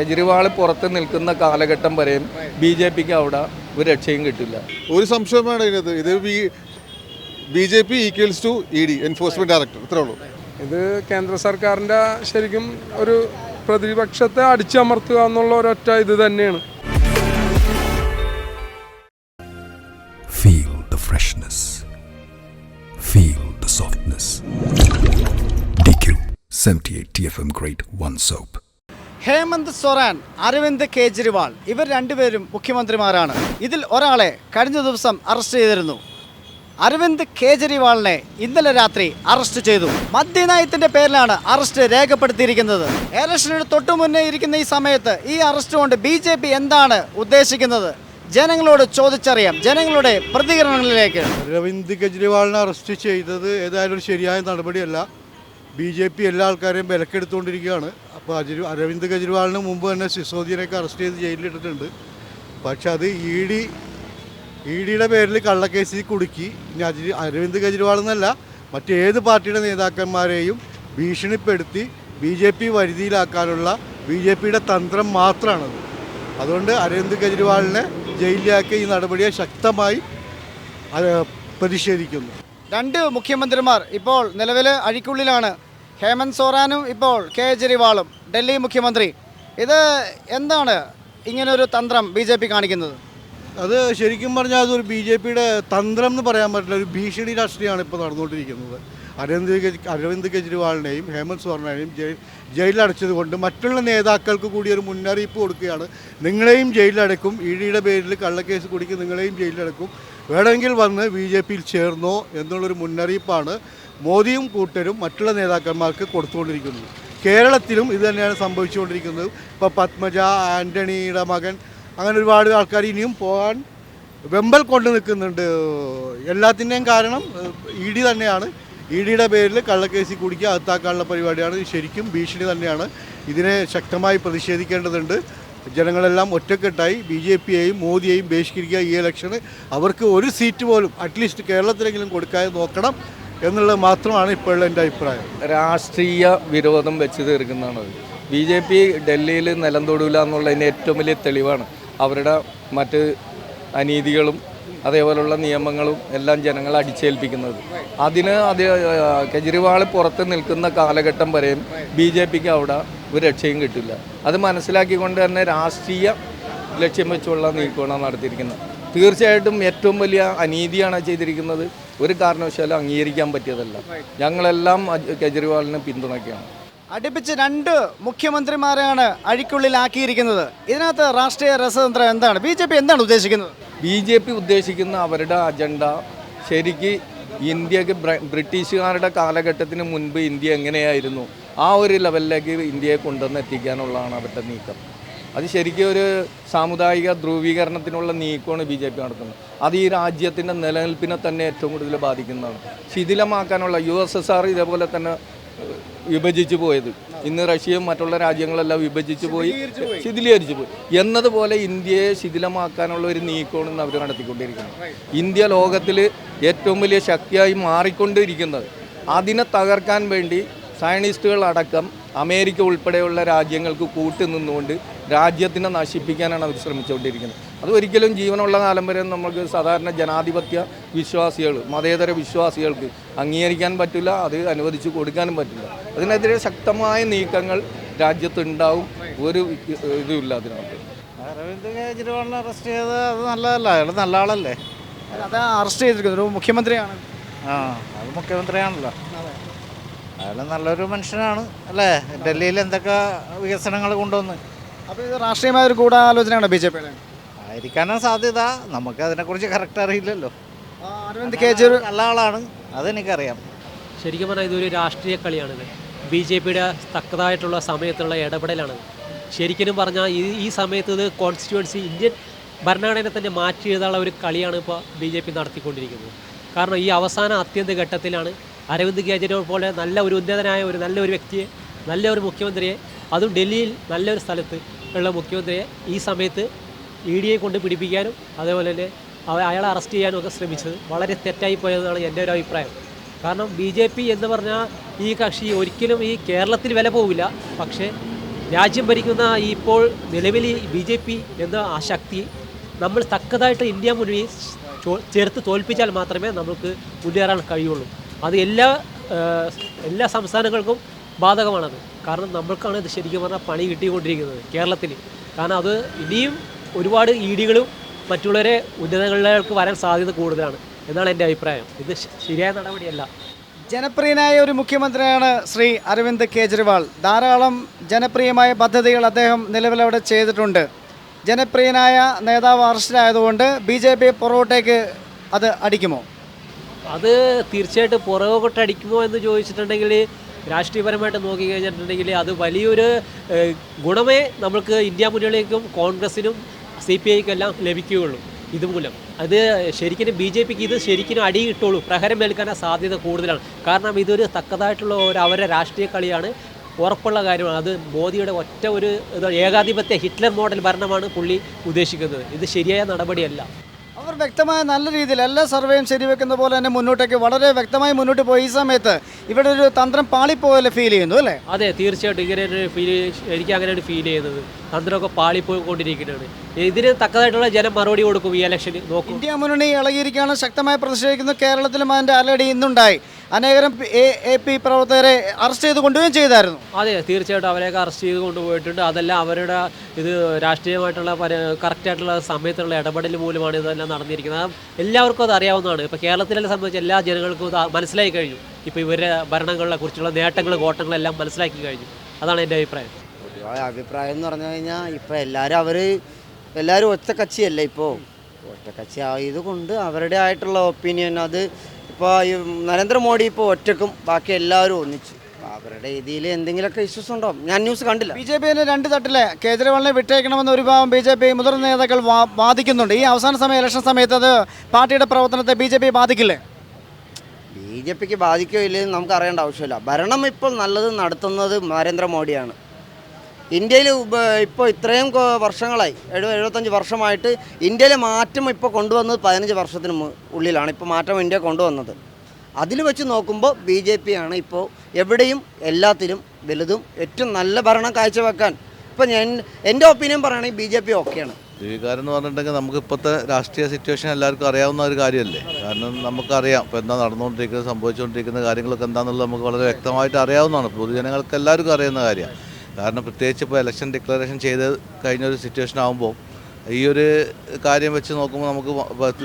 കെജ്രിവാൾ പുറത്ത് നിൽക്കുന്ന കാലഘട്ടം വരെയും ബി.ജെ.പിക്ക് അവിടെ ഒരു രക്ഷയും കിട്ടില്ല. ഒരു സംശയമാണ് ഇതിനകത്ത്. ഇത് BJP equals to ED, enforcement director. ഇത്രേ ഉള്ളൂ. ഇത് കേന്ദ്ര സർക്കാരിൻ്റെ ശരിക്കും ഒരു പ്രതിപക്ഷത്തെ അടിച്ചമർത്തുക എന്നുള്ള ഒരൊറ്റ ഇത് തന്നെയാണ്. Feel the freshness. Feel the softness. DQ 78 TFM Grade 1 Soap. Hemant Soren, Aravind Kejriwal ഇവർ രണ്ടുപേരും മുഖ്യമന്ത്രിമാരാണ്. ഇതിൽ ഒരാളെ കഴിഞ്ഞ ദിവസം അറസ്റ്റ് ചെയ്തിരുന്നു. അരവിന്ദ് കെജ്രിവാളിനെ ഇന്നലെ രാത്രി അറസ്റ്റ് ചെയ്തു. മദ്യനയത്തിന്റെ പേരിലാണ് അറസ്റ്റ് രേഖപ്പെടുത്തിയിരിക്കുന്നത്. ഇലക്ഷന് തൊട്ടു മുന്നേ ഇരിക്കുന്ന ഈ സമയത്ത് ഈ അറസ്റ്റ് കൊണ്ട് BJP എന്താണ് ഉദ്ദേശിക്കുന്നത്? ജനങ്ങളോട് ചോദിച്ചറിയാം. ജനങ്ങളുടെ പ്രതികരണങ്ങളിലേക്ക്. അരവിന്ദ് കെജ്രിവാളിനെ അറസ്റ്റ് ചെയ്തത് ഏതായാലും ഒരു ശരിയായ നടപടിയല്ല. BJP എല്ലാ ആൾക്കാരെയും വിലക്കെടുത്തുകൊണ്ടിരിക്കുകയാണ്. അപ്പോൾ അരവിന്ദ് കെജ്രിവാളിന് മുമ്പ് തന്നെ സിസോദിയനെയൊക്കെ അറസ്റ്റ് ചെയ്ത് ജയിലിലിട്ടിട്ടുണ്ട്. പക്ഷെ അത് EDയുടെ പേരിൽ കള്ളക്കേസിൽ കുടുക്കി. ഇനി അരവിന്ദ് കെജ്രിവാൾ എന്നല്ല, മറ്റേത് പാർട്ടിയുടെ നേതാക്കന്മാരെയും ഭീഷണിപ്പെടുത്തി BJP വരുതിയിലാക്കാനുള്ള BJPയുടെ തന്ത്രം മാത്രമാണത്. അതുകൊണ്ട് അരവിന്ദ് കെജ്രിവാളിനെ ജയിലിലാക്കിയ ഈ നടപടിയെ ശക്തമായി പ്രതിഷേധിക്കുന്നു. രണ്ട് മുഖ്യമന്ത്രിമാർ ഇപ്പോൾ നിലവിൽ അഴിക്കുള്ളിലാണ്. ഹേമന്ത് സോറാനും ഇപ്പോൾ കെജ്രിവാളും ഡൽഹി മുഖ്യമന്ത്രി. ഇത് എന്താണ് ഇങ്ങനൊരു തന്ത്രം BJP കാണിക്കുന്നത്? അത് ശരിക്കും പറഞ്ഞാൽ അതൊരു BJPയുടെ തന്ത്രം എന്ന് പറയാൻ പറ്റില്ല. ഒരു ഭീഷണി രാഷ്ട്രീയമാണ് ഇപ്പോൾ നടന്നുകൊണ്ടിരിക്കുന്നത്. അരവിന്ദ് കെജ്രിവാളിനെയും ഹേമന്ത് സോറനെയും ജയിലിലടച്ചത് കൊണ്ട് മറ്റുള്ള നേതാക്കൾക്ക് കൂടി ഒരു മുന്നറിയിപ്പ് കൊടുക്കുകയാണ്. നിങ്ങളെയും ജയിലിലടക്കും, EDയുടെ പേരിൽ കള്ളക്കേസ് കുടിക്കും, നിങ്ങളെയും ജയിലിലടക്കും, വേണമെങ്കിൽ വന്ന് BJPയിൽ ചേർന്നോ എന്നുള്ളൊരു മുന്നറിയിപ്പാണ് മോദിയും കൂട്ടരും മറ്റുള്ള നേതാക്കന്മാർക്ക് കൊടുത്തുകൊണ്ടിരിക്കുന്നത്. കേരളത്തിലും ഇത് തന്നെയാണ് സംഭവിച്ചുകൊണ്ടിരിക്കുന്നത്. ഇപ്പോൾ പത്മജ, ആൻ്റണിയുടെ മകൻ, അങ്ങനെ ഒരുപാട് ആൾക്കാർ ഇനിയും പോകാൻ വെമ്പൽ കൊണ്ട് നിൽക്കുന്നുണ്ട്. എല്ലാത്തിൻ്റെയും കാരണം ED തന്നെയാണ്. EDയുടെ പേരിൽ കള്ളക്കേസിൽ കുടിക്കുക, അകത്താക്കാനുള്ള പരിപാടിയാണ്. ശരിക്കും ഭീഷണി തന്നെയാണ്. ഇതിനെ ശക്തമായി പ്രതിഷേധിക്കേണ്ടതുണ്ട്. ജനങ്ങളെല്ലാം ഒറ്റക്കെട്ടായി BJPയെയും മോദിയെയും ബഹിഷ്കരിക്കുക. ഈ ഇലക്ഷന് അവർക്ക് ഒരു സീറ്റ് പോലും അറ്റ്ലീസ്റ്റ് കേരളത്തിലെങ്കിലും കൊടുക്കാതെ നോക്കണം എന്നുള്ളത് മാത്രമാണ് ഇപ്പോഴുള്ള എൻ്റെ അഭിപ്രായം. രാഷ്ട്രീയ വിരോധം വെച്ച് തീർക്കുന്നതാണ്. BJP ഡൽഹിയിൽ നിലം തൊടില്ല എന്നുള്ളതിന് ഏറ്റവും വലിയ തെളിവാണ് അവരുടെ മറ്റ് അനീതികളും അതേപോലുള്ള നിയമങ്ങളും എല്ലാം ജനങ്ങളെ അടിച്ചേൽപ്പിക്കുന്നത്. അതിന് കെജ്രിവാൾ പുറത്ത് നിൽക്കുന്ന കാലഘട്ടം വരെയും BJPക്ക് അവിടെ ഒരു രക്ഷയും കിട്ടില്ല. അത് മനസ്സിലാക്കിക്കൊണ്ട് തന്നെ രാഷ്ട്രീയ ലക്ഷ്യം വെച്ചുള്ള നീക്കമാണ് നടത്തിയിരിക്കുന്നത്. തീർച്ചയായിട്ടും ഏറ്റവും വലിയ അനീതിയാണ് ചെയ്തിരിക്കുന്നത്. ഒരു കാരണവശാലും അംഗീകരിക്കാൻ പറ്റിയതല്ല. ഞങ്ങളെല്ലാം കെജ്രിവാളിനെ പിന്തുണയ്ക്കുകയാണ്. അടുപ്പിച്ച് രണ്ട് മുഖ്യമന്ത്രിമാരെയാണ് അഴിക്കുള്ളിലാക്കിയിരിക്കുന്നത്. ഇതിനകത്ത് രാഷ്ട്രീയ രസതന്ത്രം എന്താണ്? BJP എന്താണ് ഉദ്ദേശിക്കുന്നത്? BJP ഉദ്ദേശിക്കുന്ന അവരുടെ അജണ്ട ശരിക്ക് ഇന്ത്യക്ക് ബ്രിട്ടീഷുകാരുടെ കാലഘട്ടത്തിന് മുൻപ് ഇന്ത്യ എങ്ങനെയായിരുന്നു ആ ഒരു ലെവലിലേക്ക് ഇന്ത്യയെ കൊണ്ടുവന്ന് എത്തിക്കാനുള്ളതാണ് അവരുടെ നീക്കം. അത് ശരിക്കും ഒരു സാമുദായിക ധ്രുവീകരണത്തിനുള്ള നീക്കമാണ് BJP നടത്തുന്നത്. അത് ഈ രാജ്യത്തിൻ്റെ നിലനിൽപ്പിനെ തന്നെ ഏറ്റവും കൂടുതൽ ബാധിക്കുന്നതാണ്. ശിഥിലമാക്കാനുള്ള USSR ഇതേപോലെ തന്നെ വിഭജിച്ചു പോയത്. ഇന്ന് റഷ്യയും മറ്റുള്ള രാജ്യങ്ങളെല്ലാം വിഭജിച്ചു പോയി, ശിഥിലീകരിച്ചു പോയി എന്നതുപോലെ ഇന്ത്യയെ ശിഥിലമാക്കാനുള്ള ഒരു നീക്കമാണ് അവർ നടത്തിക്കൊണ്ടിരിക്കുന്നത്. ഇന്ത്യ ലോകത്തിൽ ഏറ്റവും വലിയ ശക്തിയായി മാറിക്കൊണ്ടിരിക്കുന്നത്. അതിനെ തകർക്കാൻ വേണ്ടി സയനിസ്റ്റുകൾ അടക്കം അമേരിക്ക ഉൾപ്പെടെയുള്ള രാജ്യങ്ങൾക്ക് കൂട്ടുനിന്നുകൊണ്ട് രാജ്യത്തിനെ നശിപ്പിക്കാനാണ് അവർ ശ്രമിച്ചുകൊണ്ടിരിക്കുന്നത്. അത് ഒരിക്കലും ജീവനുള്ള കാലം വരെ നമുക്ക് സാധാരണ ജനാധിപത്യ വിശ്വാസികൾ, മതേതര വിശ്വാസികൾക്ക് അംഗീകരിക്കാൻ പറ്റില്ല. അത് അനുവദിച്ചു കൊടുക്കാനും പറ്റില്ല. അതിനെതിരെ ശക്തമായ നീക്കങ്ങൾ രാജ്യത്തുണ്ടാവും. ഒരു ഇതുമില്ല അതിനകത്ത്. അരവിന്ദ് കെജ്രിവാളിനെ അറസ്റ്റ് ചെയ്തത് അത് നല്ലതല്ല. അയാൾ നല്ല ആളല്ലേ? അത് അറസ്റ്റ് ചെയ്തിരിക്കുന്നത് ഒരു മുഖ്യമന്ത്രിയാണ്. അത് മുഖ്യമന്ത്രിയാണല്ലോ. അയാൾ നല്ലൊരു മനുഷ്യനാണ് അല്ലേ? ഡൽഹിയിൽ എന്തൊക്കെ വികസനങ്ങൾ കൊണ്ടുവന്ന്. അപ്പോൾ ഇത് രാഷ്ട്രീയമായ ഒരു ഗൂഢാലോചനയാണ് BJPയുടെ? ആയിരിക്കാനാണ് സാധ്യത. നമുക്ക് അതിനെക്കുറിച്ച് കറക്റ്റ് അറിയില്ലല്ലോ. അരവിന്ദ് കെജ്രിവാൾ നല്ല ആളാണ്, അതെനിക്കറിയാം. ശരിക്കും പറഞ്ഞാൽ ഇതൊരു രാഷ്ട്രീയ കളിയാണിത്. BJPയുടെ തക്കതായിട്ടുള്ള സമയത്തുള്ള ഇടപെടലാണ്. ശരിക്കും പറഞ്ഞാൽ ഈ സമയത്ത് ഇത് കോൺസ്റ്റിറ്റ്യുവൻസി ഇന്ത്യൻ ഭരണഘടനയെ തന്നെ മാറ്റി എഴുതാനുള്ള ഒരു കളിയാണ് ഇപ്പോൾ BJP നടത്തിക്കൊണ്ടിരിക്കുന്നത്. കാരണം ഈ അവസാന അത്യന്ത ഘട്ടത്തിലാണ് അരവിന്ദ് കെജ്രിവാൾ പോലെ നല്ല ഒരു ഉന്നതനായ നല്ലൊരു വ്യക്തിയെ, നല്ലൊരു മുഖ്യമന്ത്രിയെ, അതും ഡൽഹിയിൽ നല്ലൊരു സ്ഥലത്ത് ഉള്ള മുഖ്യമന്ത്രിയെ ഈ സമയത്ത് EDയെ കൊണ്ട് പിടിപ്പിക്കാനും അതേപോലെ തന്നെ അയാളെ അറസ്റ്റ് ചെയ്യാനും ഒക്കെ ശ്രമിച്ചത് വളരെ തെറ്റായി പോയതെന്നാണ് എൻ്റെ ഒരു അഭിപ്രായം. കാരണം BJP എന്ന് പറഞ്ഞാൽ ഈ കക്ഷി ഒരിക്കലും ഈ കേരളത്തിൽ വില പോവില്ല. പക്ഷേ രാജ്യം ഭരിക്കുന്ന ഇപ്പോൾ നിലവിൽ BJP എന്ന ആ ശക്തി നമ്മൾ തക്കതായിട്ട് ഇന്ത്യ മുന്നണി ചേർത്ത് തോൽപ്പിച്ചാൽ മാത്രമേ നമുക്ക് മുന്നേറാൻ കഴിയുള്ളൂ. അത് എല്ലാ സംസ്ഥാനങ്ങൾക്കും ബാധകമാണത്. കാരണം നമ്മൾക്കാണ് ഇത് ശരിക്കും പറഞ്ഞാൽ പണി കിട്ടിക്കൊണ്ടിരിക്കുന്നത് കേരളത്തിൽ. കാരണം അത് ഇനിയും ഒരുപാട് ഇഡികളും മറ്റുള്ളവരെ ഉന്നതങ്ങളിലേക്ക് വരാൻ സാധ്യത കൂടുതലാണ് എന്നാണ് എൻ്റെ അഭിപ്രായം. ഇത് ശരിയായ നടപടിയല്ല. ജനപ്രിയനായ ഒരു മുഖ്യമന്ത്രിയാണ് ശ്രീ അരവിന്ദ് കെജ്രിവാൾ. ധാരാളം ജനപ്രിയമായ പദ്ധതികൾ അദ്ദേഹം നിലവിലവിടെ ചെയ്തിട്ടുണ്ട്. ജനപ്രിയനായ നേതാവ് അറസ്റ്റിലായതുകൊണ്ട് BJP പുറകോട്ടേക്ക് അത് അടിക്കുമോ? അത് തീർച്ചയായിട്ടും പുറകോട്ടടിക്കുമോ എന്ന് ചോദിച്ചിട്ടുണ്ടെങ്കിൽ രാഷ്ട്രീയപരമായിട്ട് നോക്കിക്കഴിഞ്ഞിട്ടുണ്ടെങ്കിൽ അത് വലിയൊരു ഗുണമേ നമുക്ക് ഇന്ത്യ മുന്നണിക്കും കോൺഗ്രസിനും CPIക്കും എല്ലാം ലഭിക്കുകയുള്ളൂ ഇതുമൂലം. അത് ശരിക്കും BJPക്ക് ഇത് ശരിക്കും അടി കിട്ടുള്ളൂ, പ്രഹരം ഏൽക്കാൻ സാധ്യത കൂടുതലാണ്. കാരണം ഇതൊരു തക്കതായിട്ടുള്ള അവരുടെ രാഷ്ട്രീയ കളിയാണ്, ഉറപ്പുള്ള കാര്യമാണ്. അത് മോദിയുടെ ഒറ്റ ഒരു ഏകാധിപത്യ ഹിറ്റ്ലർ മോഡൽ ഭരണമാണ് പുള്ളി ഉദ്ദേശിക്കുന്നത്. ഇത് ശരിയായ നടപടിയല്ല. അവർ വ്യക്തമായ നല്ല രീതിയിൽ എല്ലാ സർവേയും ശരിവെക്കുന്ന പോലെ തന്നെ മുന്നോട്ടേക്ക് വളരെ വ്യക്തമായി മുന്നോട്ട് പോയി. ഈ സമയത്ത് ഇവിടെ ഒരു തന്ത്രം പാളിപ്പോയല്ലേ ഫീൽ ചെയ്യുന്നു അല്ലേ? അതെ, തീർച്ചയായിട്ടും ഇങ്ങനെ ഒരു എനിക്ക് അങ്ങനെയാണ് ഫീൽ ചെയ്യുന്നത്. തന്ത്രമൊക്കെ പാളിപ്പോയിക്കൊണ്ടിരിക്കുന്നതാണ്. ഇതിന് തക്കതായിട്ടുള്ള ജനം മറുപടി കൊടുക്കും ഈ ഇലക്ഷന്. നോക്കും, ഇന്ത്യ മുന്നണി ഇളകിയിരിക്കുകയാണ്, ശക്തമായി പ്രതിഷേധിക്കുന്നു. കേരളത്തിലും അതിൻ്റെ അലടി ഇന്നുണ്ടായി. അനേകം AP പ്രവർത്തകരെ അറസ്റ്റ് ചെയ്ത് കൊണ്ടുപോവുകയും ചെയ്തായിരുന്നു. അതെ, തീർച്ചയായിട്ടും അവരെയൊക്കെ അറസ്റ്റ് ചെയ്ത് കൊണ്ടുപോയിട്ടുണ്ട്. അതെല്ലാം അവരുടെ ഇത് രാഷ്ട്രീയമായിട്ടുള്ള കറക്റ്റായിട്ടുള്ള സമയത്തുള്ള ഇടപെടൽ മൂലമാണ് ഇതെല്ലാം നടന്നിരിക്കുന്നത്. എല്ലാവർക്കും അത് അറിയാവുന്നതാണ്. ഇപ്പോൾ കേരളത്തിലെ സംബന്ധിച്ച് എല്ലാ ജനങ്ങൾക്കും ഇത് മനസ്സിലാക്കി കഴിഞ്ഞു. ഇപ്പോൾ ഇവരുടെ ഭരണങ്ങളെ കുറിച്ചുള്ള നേട്ടങ്ങളും കോട്ടങ്ങളെല്ലാം മനസ്സിലാക്കി കഴിഞ്ഞു. അതാണ് എൻ്റെ അഭിപ്രായം. അഭിപ്രായം എന്ന് പറഞ്ഞു കഴിഞ്ഞാൽ ഇപ്പോൾ എല്ലാവരും ഒറ്റക്കച്ചിയല്ലേ. ഇപ്പോൾ ഒറ്റക്കച്ചി ആയതുകൊണ്ട് അവരുടെ ആയിട്ടുള്ള ഒപ്പീനിയൻ അത് ഇപ്പോൾ ഈ നരേന്ദ്രമോദി ഇപ്പോൾ ഒറ്റക്കും ബാക്കി എല്ലാവരും ഒന്നിച്ചു. അവരുടെ ഇതിൽ എന്തെങ്കിലുമൊക്കെ ഇഷ്യൂസ് ഉണ്ടാവും. ഞാൻ ന്യൂസ് കണ്ടില്ല. BJP രണ്ട് തട്ടിലെ കേജ്രിവാളിനെ വിട്ടേക്കണമെന്ന് ഒരു ഭാഗം BJP മുതിർന്ന നേതാക്കൾ വാദിക്കുന്നുണ്ട്. ഈ അവസാന സമയം ഇലക്ഷൻ സമയത്ത് അത് പാർട്ടിയുടെ പ്രവർത്തനത്തെ BJP ബാധിക്കില്ലേ? BJPക്ക് ബാധിക്കുകയില്ലെന്ന് നമുക്ക് അറിയേണ്ട ആവശ്യമില്ല. ഭരണം ഇപ്പോൾ നല്ലത് നടത്തുന്നത് നരേന്ദ്രമോദിയാണ്. ഇന്ത്യയിൽ ഇപ്പോൾ ഇത്രയും വർഷങ്ങളായി 75 വർഷമായിട്ട് ഇന്ത്യയിൽ മാറ്റം ഇപ്പോൾ കൊണ്ടുവന്നത് 15 വർഷത്തിന് ഉള്ളിലാണ് ഇപ്പോൾ മാറ്റം ഇന്ത്യ കൊണ്ടുവന്നത്. അതിൽ വെച്ച് നോക്കുമ്പോൾ BJP ആണ് ഇപ്പോൾ എവിടെയും എല്ലാത്തിലും വലുതും ഏറ്റവും നല്ല ഭരണം കാഴ്ചവെക്കാൻ. ഇപ്പം എൻ്റെ ഒപ്പീനിയൻ പറയുകയാണെങ്കിൽ BJP ഓക്കെയാണ്. ജീവികാരം എന്ന് പറഞ്ഞിട്ടുണ്ടെങ്കിൽ നമുക്ക് ഇപ്പോഴത്തെ രാഷ്ട്രീയ സിറ്റുവേഷൻ എല്ലാവർക്കും അറിയാവുന്ന ഒരു കാര്യമല്ലേ. കാരണം നമുക്കറിയാം ഇപ്പോൾ എന്താ നടന്നുകൊണ്ടിരിക്കുന്നത്, സംഭവിച്ചുകൊണ്ടിരിക്കുന്ന കാര്യങ്ങളൊക്കെ എന്താണെന്നുള്ളത് നമുക്ക് വളരെ വ്യക്തമായിട്ട് അറിയാവുന്നതാണ്. പൊതുജനങ്ങൾക്ക് എല്ലാവർക്കും അറിയുന്ന കാര്യമാണ്. കാരണം പ്രത്യേകിച്ച് ഇപ്പോൾ ഇലക്ഷൻ ഡിക്ലറേഷൻ ചെയ്ത് കഴിഞ്ഞൊരു സിറ്റുവേഷൻ ആകുമ്പോൾ ഈ ഒരു കാര്യം വെച്ച് നോക്കുമ്പോൾ നമുക്ക്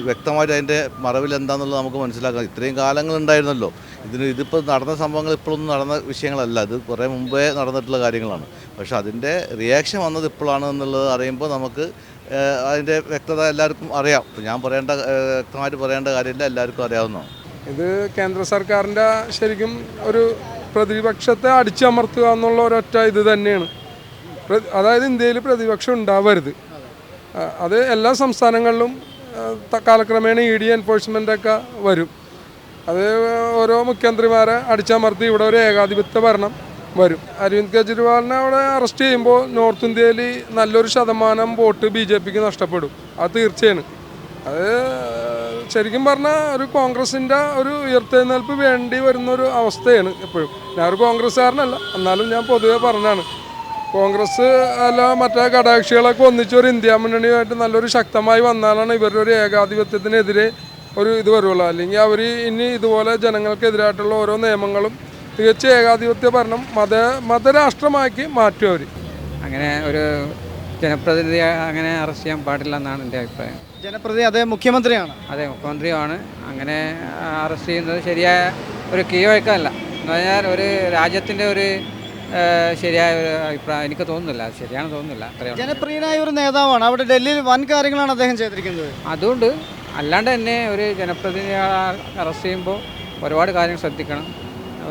വ്യക്തമായിട്ട് അതിൻ്റെ മറവിൽ എന്താണെന്നുള്ളത് നമുക്ക് മനസ്സിലാക്കാം. ഇത്രയും കാലങ്ങളുണ്ടായിരുന്നല്ലോ. ഇതിപ്പോൾ നടന്ന സംഭവങ്ങൾ ഇപ്പോഴൊന്നും നടന്ന വിഷയങ്ങളല്ല, ഇത് കുറേ മുമ്പേ നടന്നിട്ടുള്ള കാര്യങ്ങളാണ്. പക്ഷേ അതിൻ്റെ റിയാക്ഷൻ വന്നത് ഇപ്പോഴാണ് എന്നുള്ളത് അറിയുമ്പോൾ നമുക്ക് അതിൻ്റെ വ്യക്തത എല്ലാവർക്കും അറിയാം. ഇപ്പോൾ ഞാൻ വ്യക്തമായിട്ട് പറയേണ്ട കാര്യമില്ല, എല്ലാവർക്കും അറിയാവുന്നതാണ്. ഇത് കേന്ദ്ര സർക്കാരിൻ്റെ ശരിക്കും ഒരു പ്രതിപക്ഷത്തെ അടിച്ചമർത്തുക എന്നുള്ള ഒരൊറ്റ ഇത് തന്നെയാണ്. അതായത് ഇന്ത്യയിൽ പ്രതിപക്ഷം ഉണ്ടാവരുത്. അത് എല്ലാ സംസ്ഥാനങ്ങളിലും കാലക്രമേണ ED എൻഫോഴ്സ്മെൻ്റൊക്കെ വരും. അത് ഓരോ മുഖ്യമന്ത്രിമാരെ അടിച്ചമർത്തി ഇവിടെ ഒരു ഏകാധിപത്യ ഭരണം വരും. അരവിന്ദ് കെജ്രിവാളിനെ അവിടെ അറസ്റ്റ് ചെയ്യുമ്പോൾ നോർത്ത് ഇന്ത്യയിൽ നല്ലൊരു ശതമാനം വോട്ട് BJPക്ക് നഷ്ടപ്പെടും. അത് തീർച്ചയാണ്. അത് ശരിക്കും പറഞ്ഞാൽ ഒരു കോൺഗ്രസിൻ്റെ ഒരു ഉയർത്തെഴുന്നേൽപ്പ് വേണ്ടി വരുന്നൊരു അവസ്ഥയാണ് എപ്പോഴും. ഞാൻ ഒരു കോൺഗ്രസ്സുകാരനല്ല, എന്നാലും ഞാൻ പൊതുവെ പറഞ്ഞാണ്. കോൺഗ്രസ് അല്ല മറ്റേ ഘടകകക്ഷികളൊക്കെ ഒന്നിച്ചൊരു ഇന്ത്യ മുന്നണിയുമായിട്ട് നല്ലൊരു ശക്തമായി വന്നാലാണ് ഇവരുടെ ഒരു ഏകാധിപത്യത്തിനെതിരെ ഒരു ഇത് വരുള്ളൂ. അല്ലെങ്കിൽ അവർ ഇനി ഇതുപോലെ ജനങ്ങൾക്കെതിരായിട്ടുള്ള ഓരോ നിയമങ്ങളും തികച്ച ഏകാധിപത്യ ഭരണം മതരാഷ്ട്രമാക്കി മാറ്റും അവർ. അങ്ങനെ ഒരു ജനപ്രതിനിധിയെ അങ്ങനെ അറസ്റ്റ് ചെയ്യാൻ പാടില്ല എന്നാണ് എൻ്റെ അഭിപ്രായം. ജനപ്രതിനിധി അതേ മുഖ്യമന്ത്രിയാണ്. അതെ, മുഖ്യമന്ത്രിയുമാണ്. അങ്ങനെ അറസ്റ്റ് ചെയ്യുന്നത് ശരിയായ ഒരു കീഴ്വഴക്കമല്ല. എന്ന് പറഞ്ഞാൽ ഒരു രാജ്യത്തിൻ്റെ ഒരു ശരിയായ ഒരു അഭിപ്രായം എനിക്ക് തോന്നുന്നില്ല. അത് ശരിയാണെന്ന് തോന്നുന്നില്ല. ജനപ്രിയനായ ഒരു നേതാവാണ്. അവിടെ ഡൽഹിയിൽ വൻ കാര്യങ്ങളാണ് അദ്ദേഹം ചെയ്തിരിക്കുന്നത്. അതുകൊണ്ട് അല്ലാണ്ട് തന്നെ ഒരു ജനപ്രതിനിധിയെ അറസ്റ്റ് ചെയ്യുമ്പോൾ ഒരുപാട് കാര്യങ്ങൾ ശ്രദ്ധിക്കണം.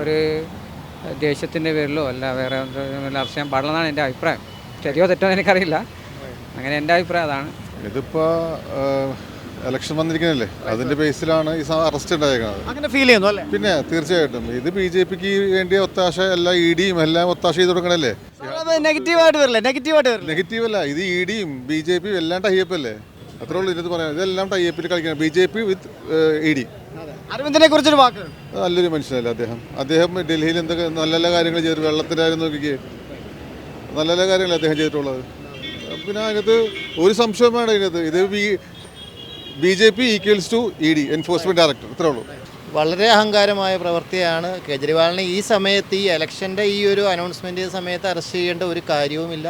ഒരു ദേശത്തിൻ്റെ പേരിലോ അല്ല വേറെ അറസ്റ്റ് ചെയ്യാൻ പാടില്ലെന്നാണ് എൻ്റെ അഭിപ്രായം. ശരിയോ തെറ്റോ എനിക്കറിയില്ല. അങ്ങനെ എൻ്റെ അഭിപ്രായം അതാണ്. ഇതിപ്പോൾ ഇലക്ഷൻ വന്നിരിക്കുന്നല്ലേ, അതിൻ്റെ ബേസിലാണ് ഈ അറസ്റ്റ് ഉണ്ടായിരിക്കുന്നത്. അങ്ങനെ ഫീൽ ചെയ്യുന്നു അല്ലേ? പിന്നെ തീർച്ചയായിട്ടും ഇത് BJPക്ക് വേണ്ടിയ ഒത്താശ എല്ലാ EDയും എല്ലാം ഒത്താശ ചെയ്ത് കൊടുക്കണല്ലേ. നെഗറ്റീവായിട്ട് വരില്ലേ? നെഗറ്റീവ് അല്ല, ഇത് EDയും BJPയും എല്ലാം ടൈപ്പ് അല്ലേ. അത്രേ ഉള്ളൂ ഇതിനകത്ത് പറയാം. ഇതെല്ലാം ടൈപ്പിൽ കളിക്കണം. BJP വിത്ത് ED. അരവിന്ദിനെ കുറിച്ചൊരു വാക്ക്. നല്ലൊരു മനുഷ്യനല്ലേ അദ്ദേഹം. ഡൽഹിയിൽ എന്തൊക്കെ നല്ല നല്ല കാര്യങ്ങൾ ചെയ്തു. വെള്ളത്തിൻ്റെ കാര്യം നോക്കിക്കേ, നല്ല നല്ല കാര്യങ്ങളല്ലേ അദ്ദേഹം ചെയ്തിട്ടുള്ളത്. പിന്നെ അതിനകത്ത് ഒരു സംശയം വേണം ഇതിനകത്ത്. ഇത് BJP equals to ED, enforcement director, ഇത്രേ ഉള്ളൂ. വളരെ അഹങ്കാരമായ പ്രവൃത്തിയാണ്. കേജ്രിവാളിനെ ഈ സമയത്ത്, ഈ ഇലക്ഷൻ്റെ ഈ ഒരു അനൗൺസ്മെൻറ്റ് സമയത്ത് അറസ്റ്റ് ചെയ്യേണ്ട ഒരു കാര്യവുമില്ല.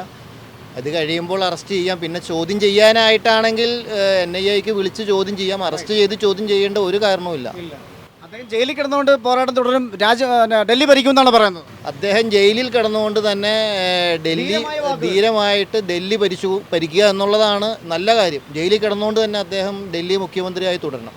അത് കഴിയുമ്പോൾ അറസ്റ്റ് ചെയ്യാം. പിന്നെ ചോദ്യം ചെയ്യാനായിട്ടാണെങ്കിൽ NIAക്ക് വിളിച്ച് ചോദ്യം ചെയ്യാം. അറസ്റ്റ് ചെയ്ത് ചോദ്യം ചെയ്യേണ്ട ഒരു കാരണവുമില്ല. അദ്ദേഹം ജയിലിൽ കിടന്നുകൊണ്ട് പോരാട്ടം തുടരും, ഡൽഹി ഭരിക്കുമെന്നാണ് പറയുന്നത്. അദ്ദേഹം ജയിലിൽ കിടന്നുകൊണ്ട് തന്നെ ധീരമായിട്ട് ഡൽഹി ഭരിക്കുക എന്നുള്ളതാണ് നല്ല കാര്യം. ജയിലിൽ കിടന്നുകൊണ്ട് തന്നെ അദ്ദേഹം ഡൽഹി മുഖ്യമന്ത്രിയായി തുടരണം.